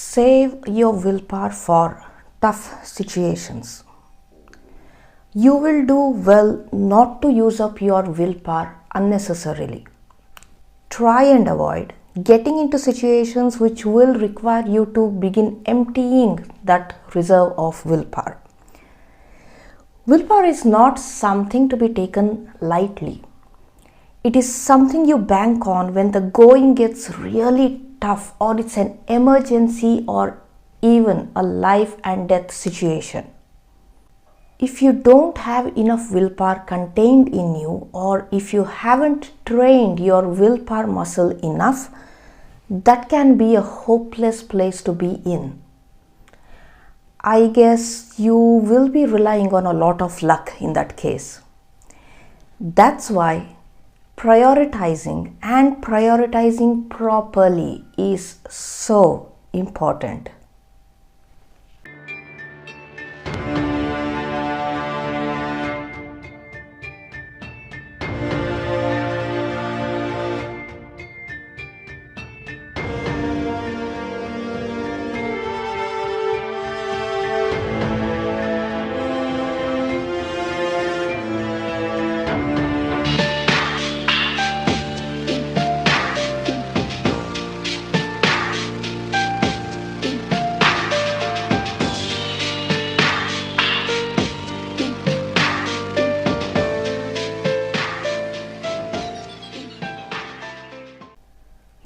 Save your willpower for tough situations. You will do well not to use up your willpower unnecessarily. Try and avoid getting into situations which will require you to begin emptying that reserve of willpower. Willpower is not something to be taken lightly. It is something you bank on when the going gets really tough, or it's an emergency or even a life and death situation. If you don't have enough willpower contained in you, or if you haven't trained your willpower muscle enough, that can be a hopeless place to be in. I guess you will be relying on a lot of luck in that case. That's why prioritizing and prioritizing properly is so important.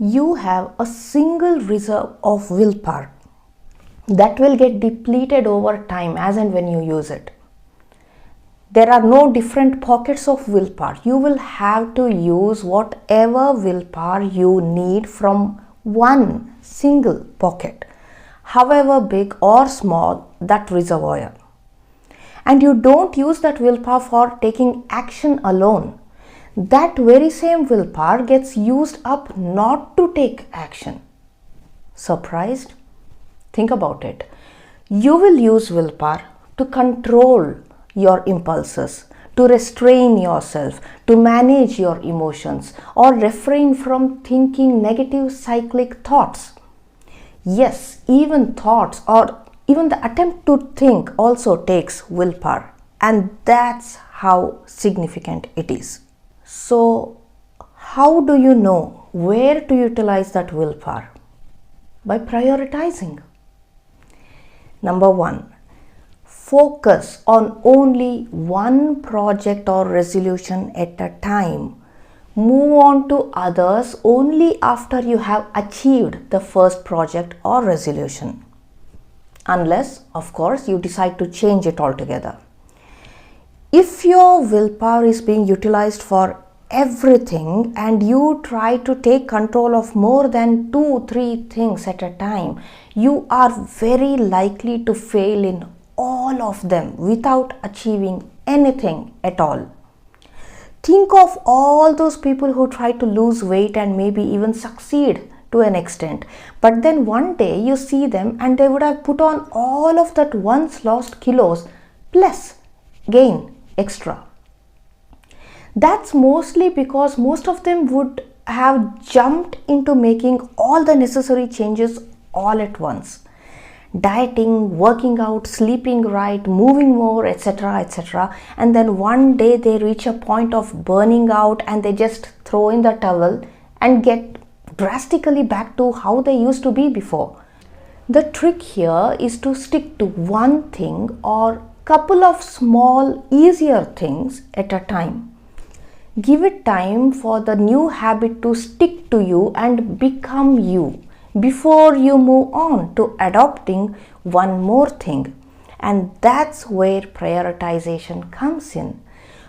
You have a single reserve of willpower that will get depleted over time as and when you use it. There are no different pockets of willpower. You will have to use whatever willpower you need from one single pocket, however big or small that reservoir. And you don't use that willpower for taking action alone. That very same willpower gets used up not to take action. Surprised? Think about it. You will use willpower to control your impulses, to restrain yourself, to manage your emotions, or refrain from thinking negative cyclic thoughts. Yes, even thoughts or even the attempt to think also takes willpower, and that's how significant it is. So, how do you know where to utilize that willpower? By prioritizing. Number 1, focus on only one project or resolution at a time. Move on to others only after you have achieved the first project or resolution. Unless, of course, you decide to change it altogether. If your willpower is being utilized for everything and you try to take control of more than 2-3 things at a time, you are very likely to fail in all of them without achieving anything at all. Think of all those people who try to lose weight and maybe even succeed to an extent, but then one day you see them and they would have put on all of that once lost kilos plus gain extra. That's mostly because most of them would have jumped into making all the necessary changes all at once. Dieting, working out, sleeping right, moving more, etc., etc. And then one day they reach a point of burning out and they just throw in the towel and get drastically back to how they used to be before. The trick here is to stick to one thing or couple of small, easier things at a time. Give it time for the new habit to stick to you and become you before you move on to adopting one more thing. And that's where prioritization comes in.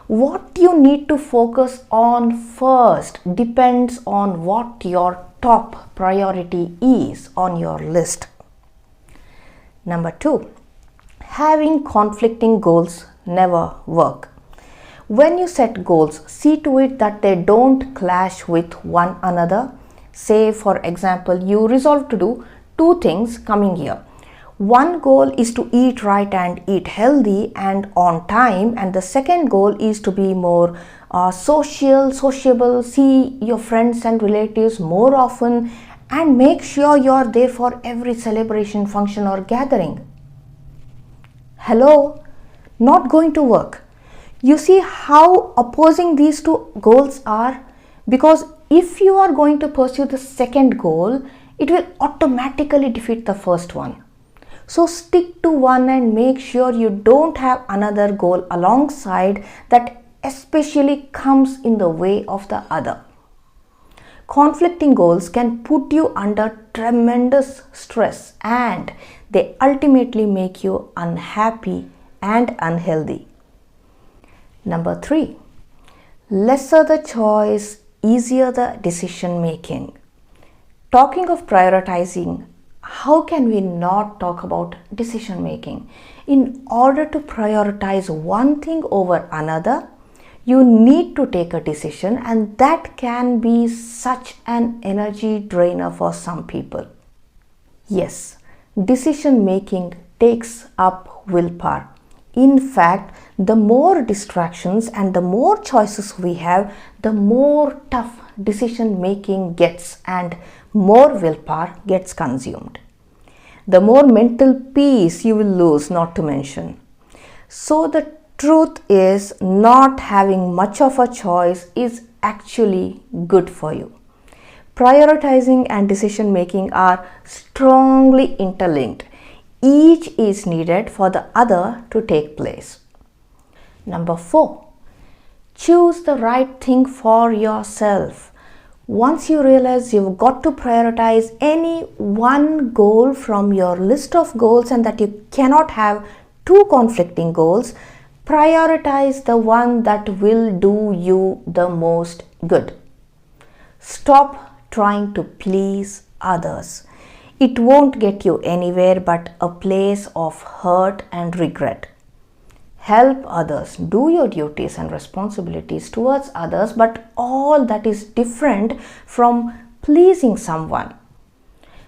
What you need to focus on first depends on what your top priority is on your list. Number 2, having conflicting goals never work. When you set goals, see to it that they don't clash with one another. Say, for example, you resolve to do 2 things coming year. One goal is to eat right and eat healthy and on time, and the second goal is to be more sociable, see your friends and relatives more often, and make sure you're there for every celebration, function or gathering. Hello, not going to work. You see how opposing these two goals are? Because if you are going to pursue the second goal, it will automatically defeat the first one. So stick to one and make sure you don't have another goal alongside that especially comes in the way of the other. Conflicting goals can put you under tremendous stress and they ultimately make you unhappy and unhealthy. Number 3, lesser the choice, easier the decision making. Talking of prioritizing, how can we not talk about decision making? In order to prioritize one thing over another, you need to take a decision, and that can be such an energy drainer for some people. Yes, decision making takes up willpower. In fact, the more distractions and the more choices we have, the more tough decision making gets and more willpower gets consumed. The more mental peace you will lose, not to mention. So the truth is, not having much of a choice is actually good for you. Prioritizing and decision making are strongly interlinked. Each is needed for the other to take place. Number 4, choose the right thing for yourself. Once you realize you've got to prioritize any one goal from your list of goals and that you cannot have two conflicting goals, prioritize the one that will do you the most good. Stop trying to please others. It won't get you anywhere but a place of hurt and regret. Help others, do your duties and responsibilities towards others, but all that is different from pleasing someone.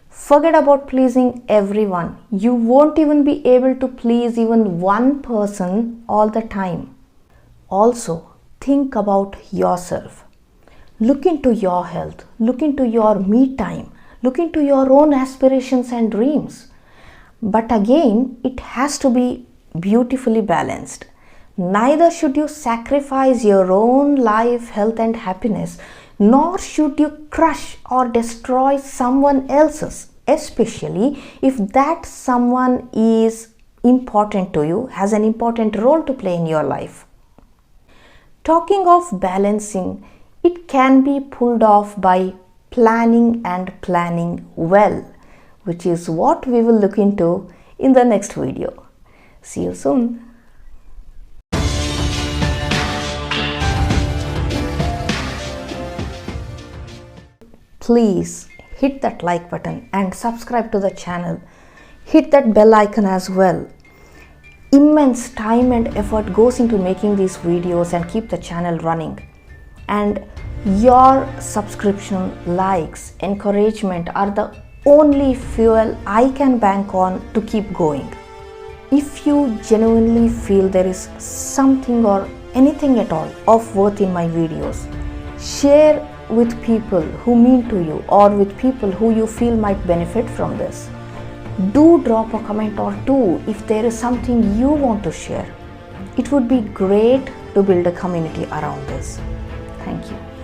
Forget about pleasing everyone. You won't even be able to please even one person all the time. Also, think about yourself. Look into your health. Look into your me time. Look into your own aspirations and dreams. But again, it has to be beautifully balanced. Neither should you sacrifice your own life, health and happiness, nor should you crush or destroy someone else's, especially if that someone is important to you, has an important role to play in your life. Talking of balancing, it can be pulled off by planning and planning well, which is what we will look into in the next video. See you soon. Please hit that like button and subscribe to the channel. Hit that bell icon as well. Immense time and effort goes into making these videos and keep the channel running. And your subscription, likes, encouragement are the only fuel I can bank on to keep going. If you genuinely feel there is something or anything at all of worth in my videos, share with people who mean to you or with people who you feel might benefit from this. Do drop a comment or two if there is something you want to share. It would be great to build a community around this. Thank you.